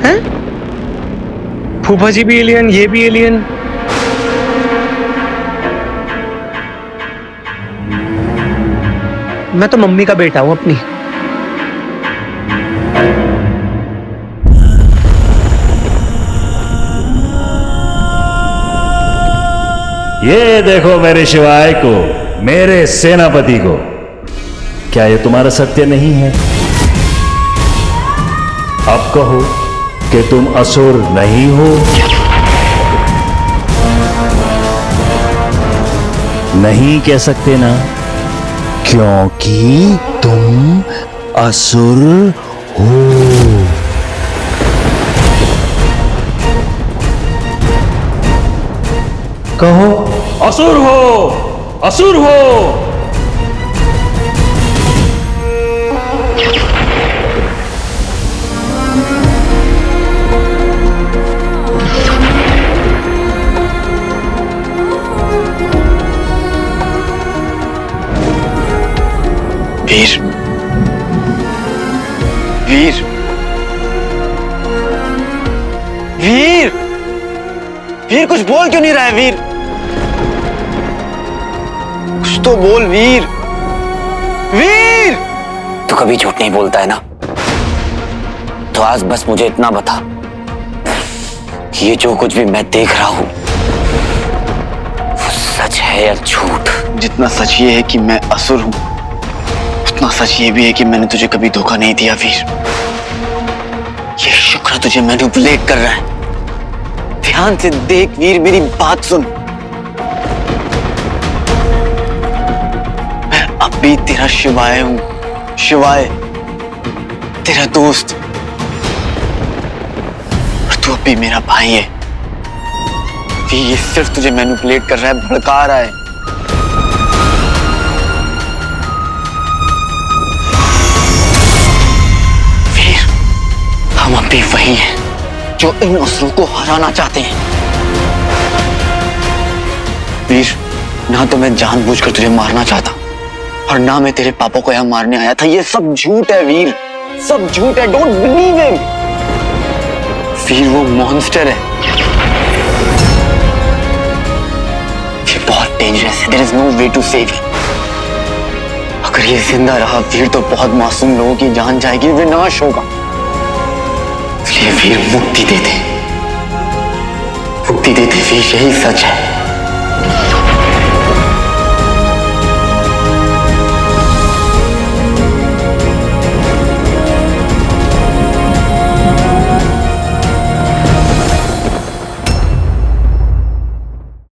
हैं? फूफा जी भी एलियन, ये भी एलियन। मैं तो मम्मी का बेटा हूं अपनी। ये देखो मेरे शिवाय को, मेरे सेनापति को। क्या ये तुम्हारा सत्य नहीं है? अब कहो कि तुम असुर नहीं हो। नहीं कह सकते ना, क्योंकि तुम असुर हो। कहो, असुर हो, असुर हो। वीर, वीर, वीर, वीर, कुछ बोल क्यों नहीं रहा है वीर? कुछ तो बोल वीर। वीर, तू कभी झूठ नहीं बोलता है ना? तो आज बस मुझे इतना बता कि ये जो कुछ भी मैं देख रहा हूं वो सच है या झूठ? जितना सच ये है कि मैं असुर हूं, उतना सच ये भी है कि मैंने तुझे कभी धोखा नहीं दिया वीर। ये शुक्र तुझे मैनिपुलेट कर रहा है। ध्यान से देख वीर, मेरी बात सुन। मैं अब भी तेरा शिवाय हूं, शिवाय। तेरा दोस्त, और तू अब भी मेरा भाई है। ये सिर्फ तुझे मैनिपुलेट कर रहा है, भड़का रहा है। वीर, हम अब भी वही हैं जो इन असुरों को हराना चाहते हैं। वीर, ना तो मैं जानबूझकर तुझे मारना चाहता और ना मैं तेरे पापा को यहाँ मारने आया था। ये सब झूठ है वीर, सब झूठ है। Don't believe him. वीर, वो मॉन्स्टर है, ये बहुत डेंजरस है। There is no way to save him. अगर ये जिंदा रहा वीर तो बहुत मासूम लोगों की जान जाएगी, विनाश होगा। इसलिए वीर, मुक्ति दे दे, मुक्ति दे दे वीर, यही सच है।